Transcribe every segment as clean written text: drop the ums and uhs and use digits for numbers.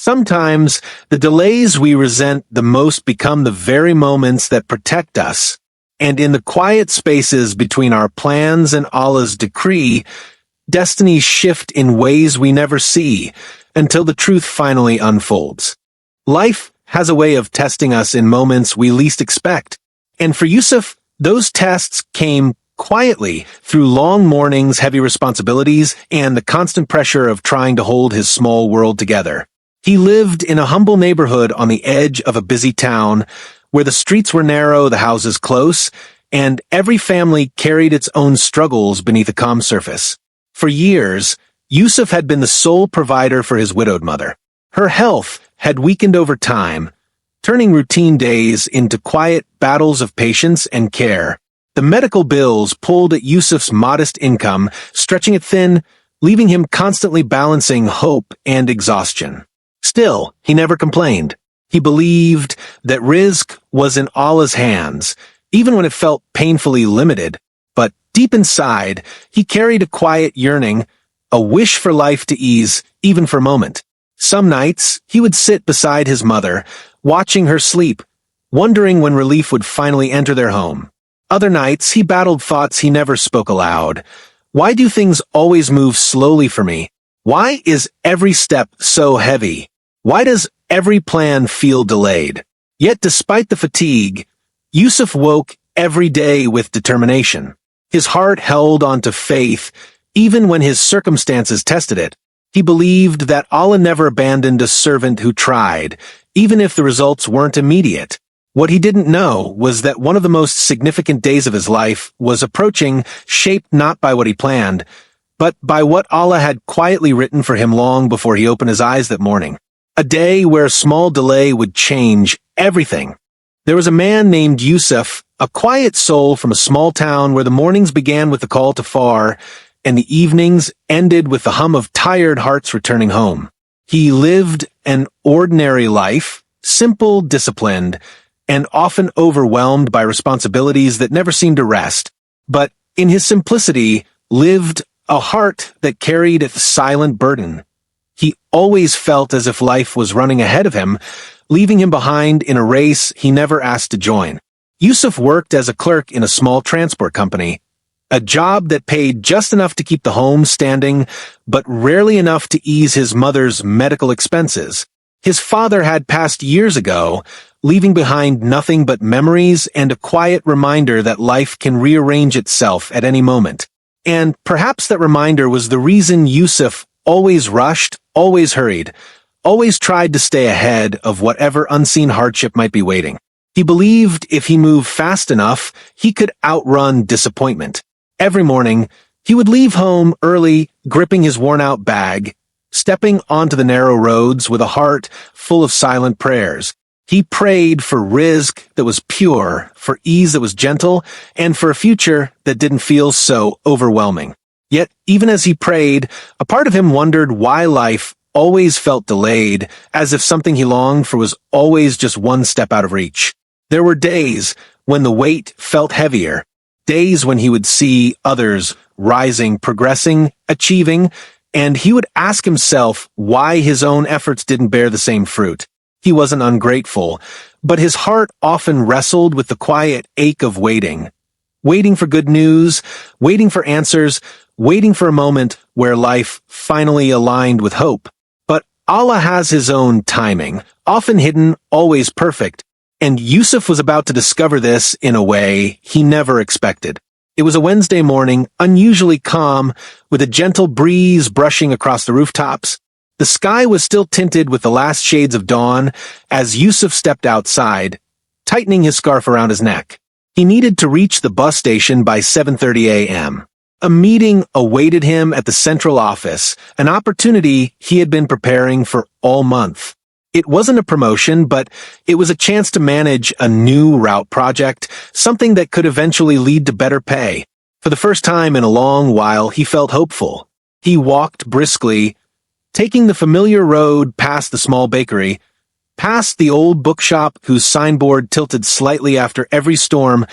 Sometimes, the delays we resent the most become the very moments that protect us. And in the quiet spaces between our plans and Allah's decree, destinies shift in ways we never see, until the truth finally unfolds. Life has a way of testing us in moments we least expect. And for Yusuf, those tests came quietly through long mornings, heavy responsibilities, and the constant pressure of trying to hold his small world together. He lived in a humble neighborhood on the edge of a busy town, where the streets were narrow, the houses close, and every family carried its own struggles beneath a calm surface. For years, Yusuf had been the sole provider for his widowed mother. Her health had weakened over time, turning routine days into quiet battles of patience and care. The medical bills pulled at Yusuf's modest income, stretching it thin, leaving him constantly balancing hope and exhaustion. Still, he never complained. He believed that rizq was in Allah's hands, even when it felt painfully limited. But deep inside, he carried a quiet yearning, a wish for life to ease, even for a moment. Some nights, he would sit beside his mother, watching her sleep, wondering when relief would finally enter their home. Other nights, he battled thoughts he never spoke aloud. Why do things always move slowly for me? Why is every step so heavy? Why does every plan feel delayed? Yet despite the fatigue, Yusuf woke every day with determination. His heart held on to faith, even when his circumstances tested it. He believed that Allah never abandoned a servant who tried, even if the results weren't immediate. What he didn't know was that one of the most significant days of his life was approaching, shaped not by what he planned, but by what Allah had quietly written for him long before he opened his eyes that morning. A day where a small delay would change everything. There was a man named Yusuf, a quiet soul from a small town where the mornings began with the call to far, and the evenings ended with the hum of tired hearts returning home. He lived an ordinary life, simple, disciplined, and often overwhelmed by responsibilities that never seemed to rest. But in his simplicity lived a heart that carried a silent burden. He always felt as if life was running ahead of him, leaving him behind in a race he never asked to join. Yusuf worked as a clerk in a small transport company, a job that paid just enough to keep the home standing, but rarely enough to ease his mother's medical expenses. His father had passed years ago, leaving behind nothing but memories and a quiet reminder that life can rearrange itself at any moment. And perhaps that reminder was the reason Yusuf always rushed, always hurried, always tried to stay ahead of whatever unseen hardship might be waiting. He believed if he moved fast enough, he could outrun disappointment. Every morning, he would leave home early, gripping his worn-out bag, stepping onto the narrow roads with a heart full of silent prayers. He prayed for rizq that was pure, for ease that was gentle, and for a future that didn't feel so overwhelming. Yet, even as he prayed, a part of him wondered why life always felt delayed, as if something he longed for was always just one step out of reach. There were days when the weight felt heavier, days when he would see others rising, progressing, achieving, and he would ask himself why his own efforts didn't bear the same fruit. He wasn't ungrateful, but his heart often wrestled with the quiet ache of waiting. Waiting for good news, waiting for answers, waiting for a moment where life finally aligned with hope. But Allah has his own timing, often hidden, always perfect, and Yusuf was about to discover this in a way he never expected. It was a Wednesday morning, unusually calm, with a gentle breeze brushing across the rooftops. The sky was still tinted with the last shades of dawn as Yusuf stepped outside, tightening his scarf around his neck. He needed to reach the bus station by 7:30 a.m. A meeting awaited him at the central office, an opportunity he had been preparing for all month. It wasn't a promotion, but it was a chance to manage a new route project, something that could eventually lead to better pay. For the first time in a long while, he felt hopeful. He walked briskly, taking the familiar road past the small bakery, past the old bookshop whose signboard tilted slightly after every storm,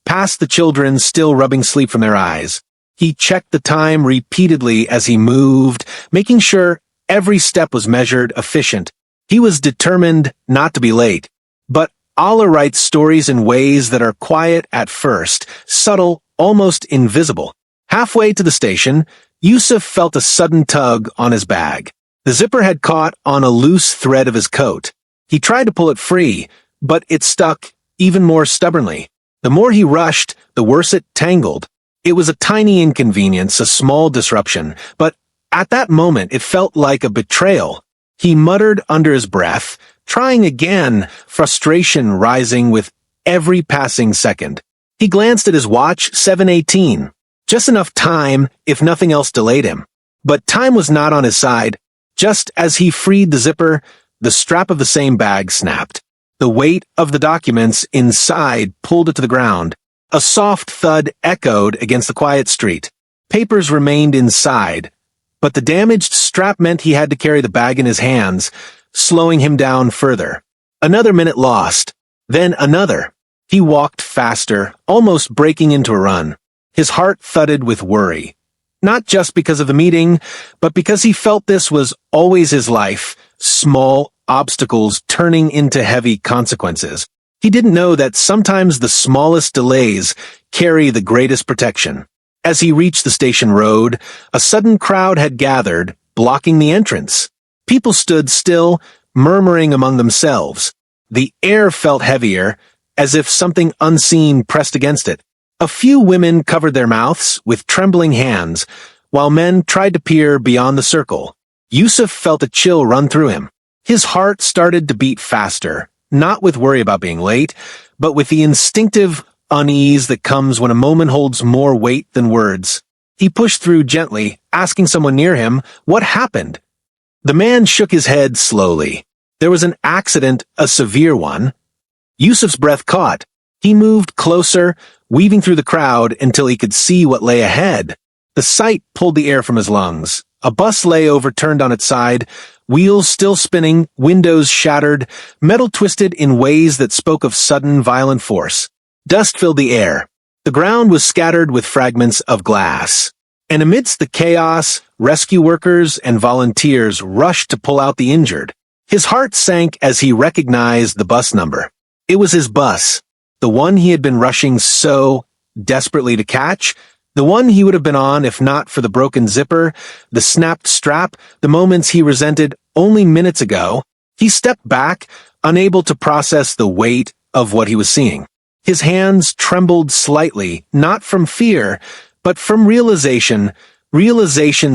past the children still rubbing sleep from their eyes. He checked the time repeatedly as he moved, making sure every step was measured, efficient. He was determined not to be late. But Allah writes stories in ways that are quiet at first, subtle, almost invisible. Halfway to the station, Yusuf felt a sudden tug on his bag. The zipper had caught on a loose thread of his coat. He tried to pull it free, but it stuck even more stubbornly. The more he rushed, the worse it tangled. It was a tiny inconvenience, a small disruption, but at that moment it felt like a betrayal. He muttered under his breath, trying again, frustration rising with every passing second. He glanced at his watch, 7:18. Just enough time, if nothing else delayed him. But time was not on his side. Just as he freed the zipper, the strap of the same bag snapped. The weight of the documents inside pulled it to the ground. A soft thud echoed against the quiet street. Papers remained inside, but the damaged strap meant he had to carry the bag in his hands, slowing him down further. Another minute lost. Then another. He walked faster, almost breaking into a run. His heart thudded with worry. Not just because of the meeting, but because he felt this was always his life, small obstacles turning into heavy consequences. He didn't know that sometimes the smallest delays carry the greatest protection. As he reached the station road, a sudden crowd had gathered, blocking the entrance. People stood still, murmuring among themselves. The air felt heavier, as if something unseen pressed against it. A few women covered their mouths with trembling hands, while men tried to peer beyond the circle. Yusuf felt a chill run through him. His heart started to beat faster, not with worry about being late, but with the instinctive unease that comes when a moment holds more weight than words. He pushed through gently, asking someone near him, "What happened?" The man shook his head slowly. There was an accident, a severe one. Yusuf's breath caught. He moved closer, weaving through the crowd until he could see what lay ahead. The sight pulled the air from his lungs. A bus lay overturned on its side, wheels still spinning, windows shattered, metal twisted in ways that spoke of sudden, violent force. Dust filled the air. The ground was scattered with fragments of glass. And amidst the chaos, rescue workers and volunteers rushed to pull out the injured. His heart sank as he recognized the bus number. It was his bus, the one he had been rushing so desperately to catch, the one he would have been on if not for the broken zipper, the snapped strap, the moments he resented only minutes ago. He stepped back, unable to process the weight of what he was seeing. His hands trembled slightly, not from fear, but from realization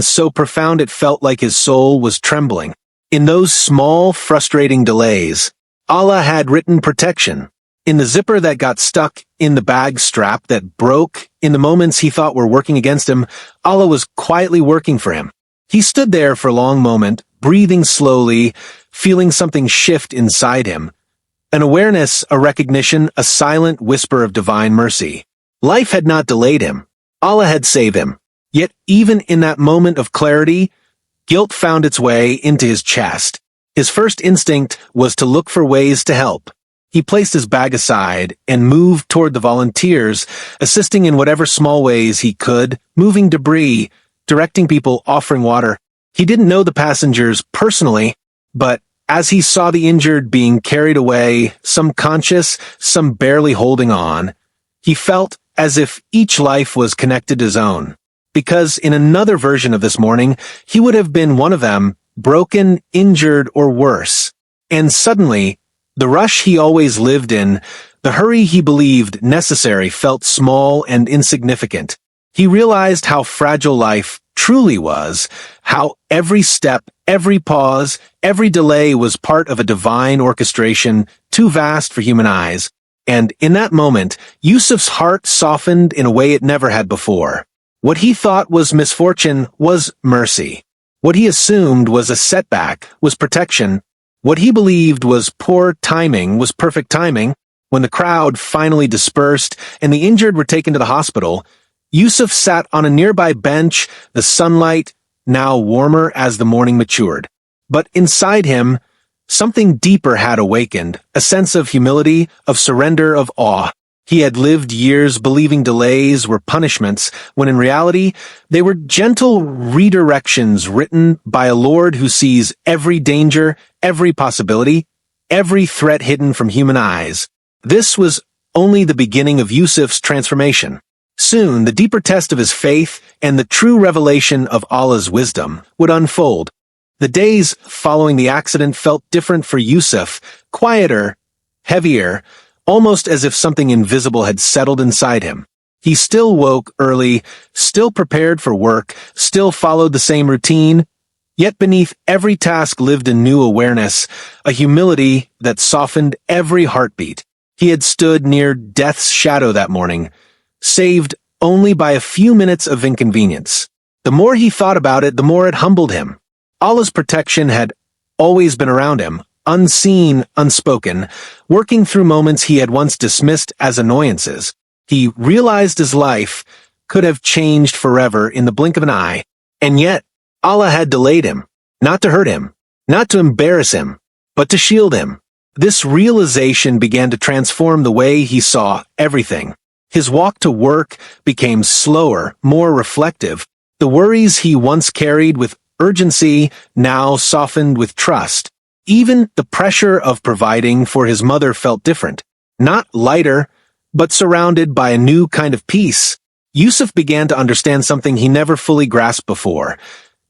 so profound it felt like his soul was trembling. In those small, frustrating delays, Allah had written protection. In the zipper that got stuck, in the bag strap that broke, in the moments he thought were working against him, Allah was quietly working for him. He stood there for a long moment, breathing slowly, feeling something shift inside him. An awareness, a recognition, a silent whisper of divine mercy. Life had not delayed him. Allah had saved him. Yet even in that moment of clarity, guilt found its way into his chest. His first instinct was to look for ways to help. He placed his bag aside and moved toward the volunteers, assisting in whatever small ways he could, moving debris, directing people, offering water. He didn't know the passengers personally, but as he saw the injured being carried away, some conscious, some barely holding on, he felt as if each life was connected to his own. Because in another version of this morning, he would have been one of them, broken, injured, or worse. And suddenly, the rush he always lived in, the hurry he believed necessary, felt small and insignificant. He realized how fragile life truly was, how every step, every pause, every delay was part of a divine orchestration too vast for human eyes. And in that moment, Yusuf's heart softened in a way it never had before. What he thought was misfortune was mercy. What he assumed was a setback was protection. What he believed was poor timing was perfect timing. When the crowd finally dispersed and the injured were taken to the hospital, Yusuf sat on a nearby bench, the sunlight now warmer as the morning matured. But inside him, something deeper had awakened, a sense of humility, of surrender, of awe. He had lived years believing delays were punishments, when in reality, they were gentle redirections written by a Lord who sees every danger, every possibility, every threat hidden from human eyes. This was only the beginning of Yusuf's transformation. Soon, the deeper test of his faith and the true revelation of Allah's wisdom would unfold. The days following the accident felt different for Yusuf, quieter, heavier, almost as if something invisible had settled inside him. He still woke early, still prepared for work, still followed the same routine, yet beneath every task lived a new awareness, a humility that softened every heartbeat. He had stood near death's shadow that morning, saved only by a few minutes of inconvenience. The more he thought about it, the more it humbled him. Allah's protection had always been around him, unseen, unspoken, working through moments he had once dismissed as annoyances. He realized his life could have changed forever in the blink of an eye, and yet Allah had delayed him, not to hurt him, not to embarrass him, but to shield him. This realization began to transform the way he saw everything. His walk to work became slower, more reflective. The worries he once carried with urgency now softened with trust. Even the pressure of providing for his mother felt different, not lighter, but surrounded by a new kind of peace. Yusuf began to understand something he never fully grasped before.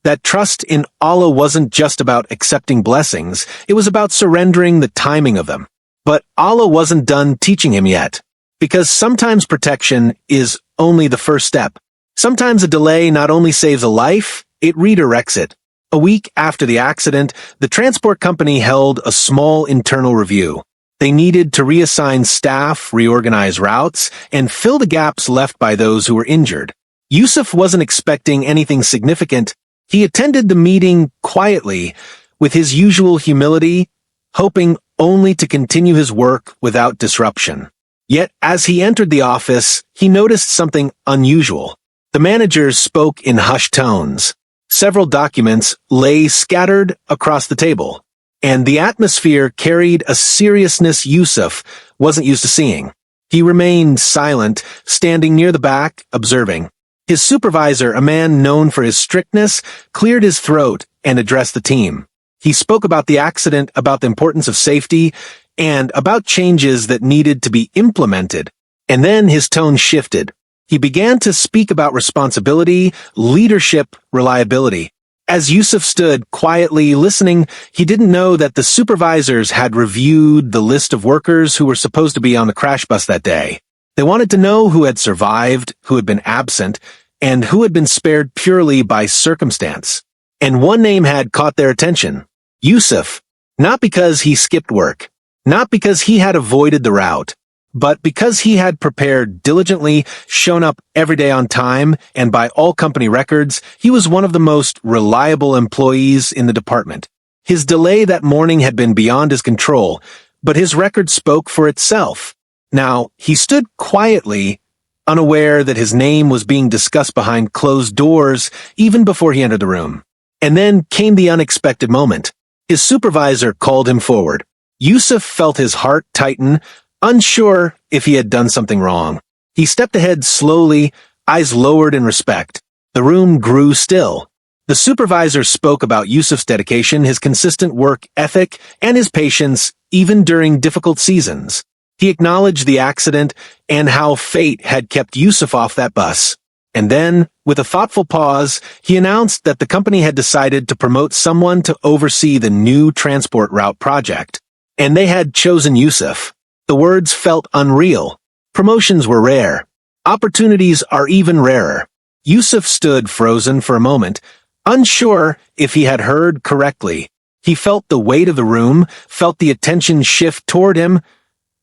That trust in Allah wasn't just about accepting blessings, it was about surrendering the timing of them. But Allah wasn't done teaching him yet, because sometimes protection is only the first step. Sometimes a delay not only saves a life, it redirects it. A week after the accident, the transport company held a small internal review. They needed to reassign staff, reorganize routes, and fill the gaps left by those who were injured. Yusuf wasn't expecting anything significant. He attended the meeting quietly, with his usual humility, hoping only to continue his work without disruption. Yet, as he entered the office, he noticed something unusual. The managers spoke in hushed tones. Several documents lay scattered across the table, and the atmosphere carried a seriousness Yusuf wasn't used to seeing. He remained silent, standing near the back, observing. His supervisor, a man known for his strictness, cleared his throat and addressed the team. He spoke about the accident, about the importance of safety, and about changes that needed to be implemented. And then his tone shifted. He began to speak about responsibility, leadership, reliability. As Yusuf stood quietly listening, he didn't know that the supervisors had reviewed the list of workers who were supposed to be on the crash bus that day. They wanted to know who had survived, who had been absent, and who had been spared purely by circumstance. And one name had caught their attention. Yusuf. Not because he skipped work, not because he had avoided the route, but because he had prepared diligently, shown up every day on time, and by all company records, he was one of the most reliable employees in the department. His delay that morning had been beyond his control, but his record spoke for itself. Now, he stood quietly, unaware that his name was being discussed behind closed doors even before he entered the room. And then came the unexpected moment. His supervisor called him forward. Yusuf felt his heart tighten, unsure if he had done something wrong. He stepped ahead slowly, eyes lowered in respect. The room grew still. The supervisor spoke about Yusuf's dedication, his consistent work ethic, and his patience, even during difficult seasons. He acknowledged the accident and how fate had kept Yusuf off that bus. And then, with a thoughtful pause, he announced that the company had decided to promote someone to oversee the new transport route project. And they had chosen Yusuf. The words felt unreal. Promotions were rare. Opportunities are even rarer. Yusuf stood frozen for a moment, unsure if he had heard correctly. He felt the weight of the room, felt the attention shift toward him,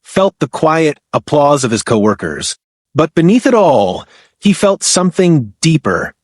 felt the quiet applause of his coworkers. But beneath it all, he felt something deeper,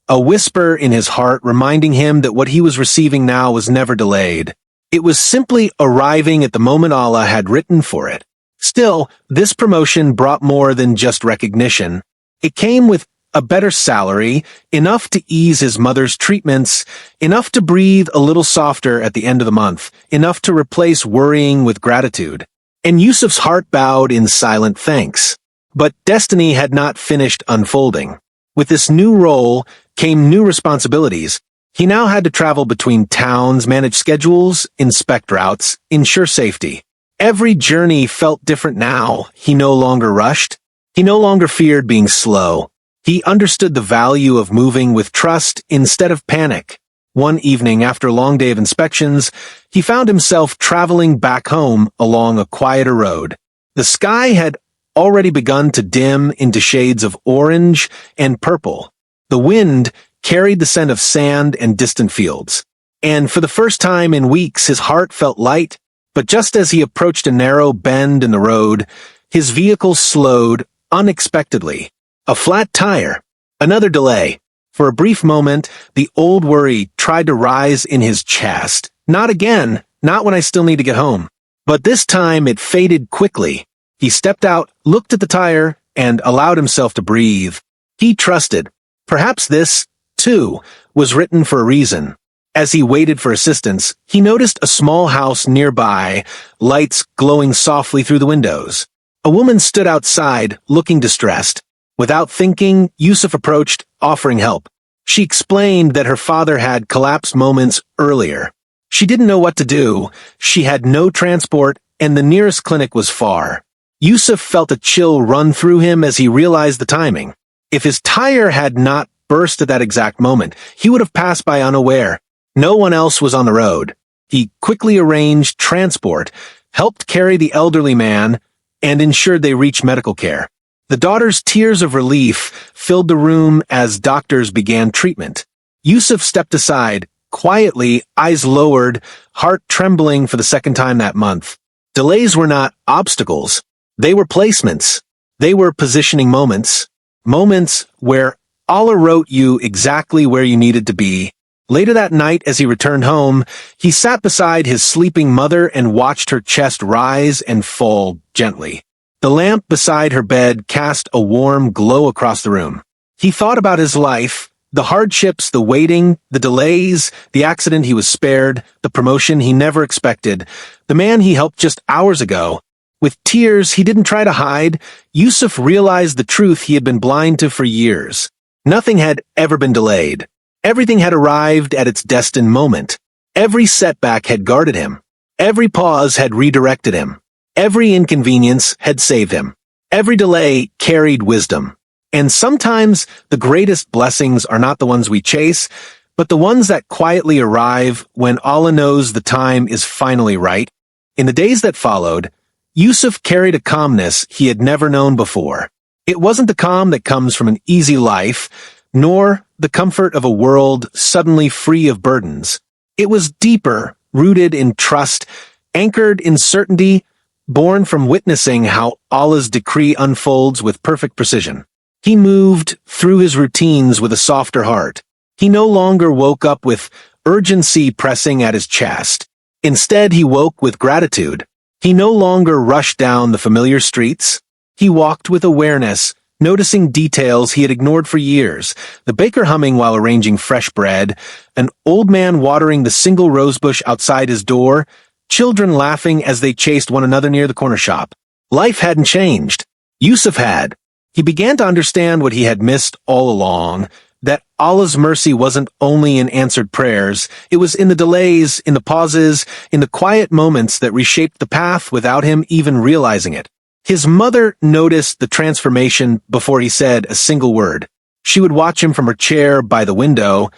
a whisper in his heart reminding him that what he was receiving now was never delayed. It was simply arriving at the moment Allah had written for it. Still, this promotion brought more than just recognition. It came with a better salary, enough to ease his mother's treatments, enough to breathe a little softer at the end of the month, enough to replace worrying with gratitude. And Yusuf's heart bowed in silent thanks. But destiny had not finished unfolding. With this new role came new responsibilities. He now had to travel between towns, manage schedules, inspect routes, ensure safety. Every journey felt different now. He no longer rushed. He no longer feared being slow. He understood the value of moving with trust instead of panic. One evening, after a long day of inspections, he found himself traveling back home along a quieter road. The sky had already begun to dim into shades of orange and purple. The wind carried the scent of sand and distant fields. And for the first time in weeks, his heart felt light. But just as he approached a narrow bend in the road, his vehicle slowed unexpectedly. A flat tire. Another delay. For a brief moment, the old worry tried to rise in his chest. Not again. Not when I still need to get home. But this time it faded quickly. He stepped out, looked at the tire, and allowed himself to breathe. He trusted. Perhaps this, too, was written for a reason. As he waited for assistance, he noticed a small house nearby, lights glowing softly through the windows. A woman stood outside, looking distressed. Without thinking, Yusuf approached, offering help. She explained that her father had collapsed moments earlier. She didn't know what to do. She had no transport, and the nearest clinic was far. Yusuf felt a chill run through him as he realized the timing. If his tire had not burst at that exact moment, he would have passed by unaware. No one else was on the road. He quickly arranged transport, helped carry the elderly man, and ensured they reached medical care. The daughter's tears of relief filled the room as doctors began treatment. Yusuf stepped aside, quietly, eyes lowered, heart trembling for the second time that month. Delays were not obstacles. They were placements. They were positioning moments. Moments where Allah wrote you exactly where you needed to be. Later that night, as he returned home, he sat beside his sleeping mother and watched her chest rise and fall gently. The lamp beside her bed cast a warm glow across the room. He thought about his life, the hardships, the waiting, the delays, the accident he was spared, the promotion he never expected, the man he helped just hours ago. With tears he didn't try to hide, Yusuf realized the truth he had been blind to for years. Nothing had ever been delayed. Everything had arrived at its destined moment. Every setback had guarded him. Every pause had redirected him. Every inconvenience had saved him. Every delay carried wisdom. And sometimes the greatest blessings are not the ones we chase, but the ones that quietly arrive when Allah knows the time is finally right. In the days that followed, Yusuf carried a calmness he had never known before. It wasn't the calm that comes from an easy life, nor the comfort of a world suddenly free of burdens. It was deeper, rooted in trust, anchored in certainty, born from witnessing how Allah's decree unfolds with perfect precision. He moved through his routines with a softer heart. He no longer woke up with urgency pressing at his chest. Instead, he woke with gratitude. He no longer rushed down the familiar streets. He walked with awareness, noticing details he had ignored for years, the baker humming while arranging fresh bread, an old man watering the single rosebush outside his door, children laughing as they chased one another near the corner shop. Life hadn't changed. Yusuf had. He began to understand what he had missed all along, that Allah's mercy wasn't only in answered prayers, it was in the delays, in the pauses, in the quiet moments that reshaped the path without him even realizing it. His mother noticed the transformation before he said a single word. She would watch him from her chair by the window,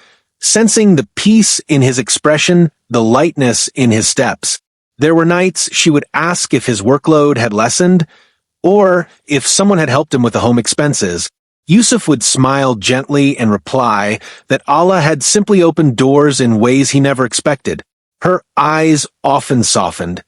sensing the peace in his expression, the lightness in his steps. There were nights she would ask if his workload had lessened, or if someone had helped him with the home expenses. Yusuf would smile gently and reply that Allah had simply opened doors in ways he never expected. Her eyes often softened,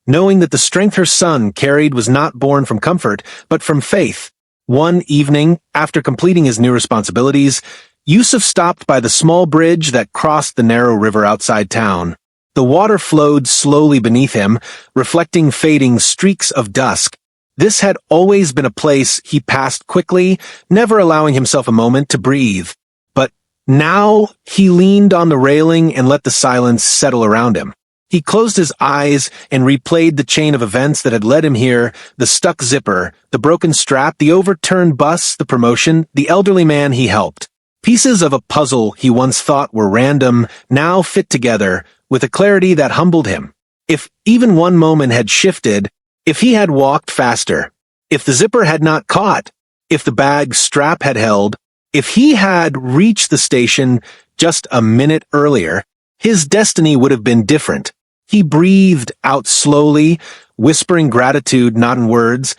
knowing that the strength her son carried was not born from comfort, but from faith. One evening, after completing his new responsibilities, Yusuf stopped by the small bridge that crossed the narrow river outside town. The water flowed slowly beneath him, reflecting fading streaks of dusk. This had always been a place he passed quickly, never allowing himself a moment to breathe. But now he leaned on the railing and let the silence settle around him. He closed his eyes and replayed the chain of events that had led him here, the stuck zipper, the broken strap, the overturned bus, the promotion, the elderly man he helped. Pieces of a puzzle he once thought were random now fit together with a clarity that humbled him. If even one moment had shifted, if he had walked faster, if the zipper had not caught, if the bag's strap had held, if he had reached the station just a minute earlier, his destiny would have been different. He breathed out slowly, whispering gratitude not in words,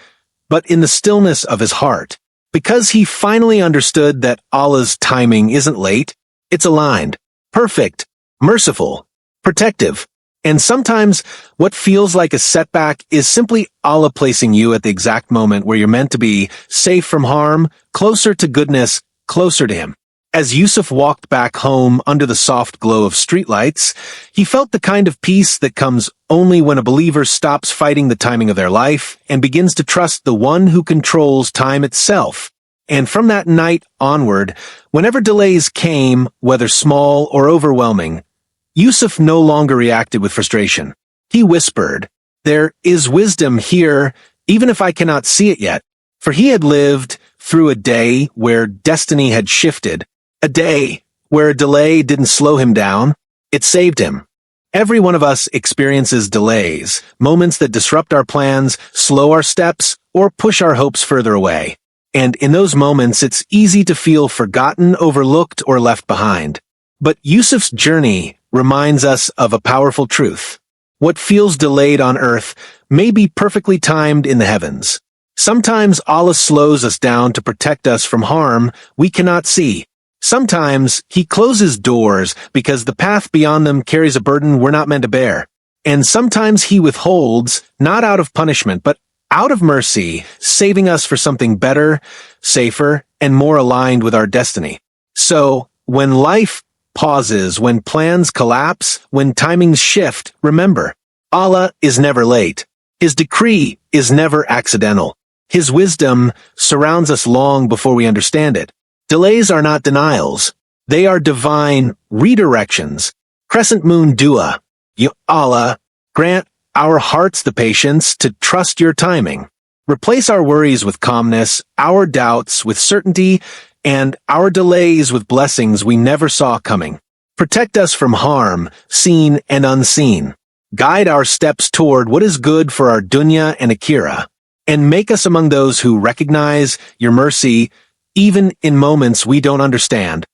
but in the stillness of his heart. Because he finally understood that Allah's timing isn't late, it's aligned, perfect, merciful, protective. And sometimes what feels like a setback is simply Allah placing you at the exact moment where you're meant to be, safe from harm, closer to goodness, closer to Him. As Yusuf walked back home under the soft glow of streetlights, he felt the kind of peace that comes only when a believer stops fighting the timing of their life and begins to trust the one who controls time itself. And from that night onward, whenever delays came, whether small or overwhelming, Yusuf no longer reacted with frustration. He whispered, "There is wisdom here, even if I cannot see it yet." For he had lived through a day where destiny had shifted, a day where a delay didn't slow him down, it saved him. Every one of us experiences delays, moments that disrupt our plans, slow our steps, or push our hopes further away. And in those moments, it's easy to feel forgotten, overlooked, or left behind. But Yusuf's journey reminds us of a powerful truth. What feels delayed on earth may be perfectly timed in the heavens. Sometimes Allah slows us down to protect us from harm we cannot see. Sometimes He closes doors because the path beyond them carries a burden we're not meant to bear. And sometimes He withholds, not out of punishment, but out of mercy, saving us for something better, safer, and more aligned with our destiny. So, when life pauses, when plans collapse, when timings shift, remember, Allah is never late. His decree is never accidental. His wisdom surrounds us long before we understand it. Delays are not denials. They are divine redirections. Crescent moon dua. Ya Allah, grant our hearts the patience to trust your timing. Replace our worries with calmness, our doubts with certainty, and our delays with blessings we never saw coming. Protect us from harm, seen and unseen. Guide our steps toward what is good for our dunya and akhirah, and make us among those who recognize your mercy even in moments we don't understand.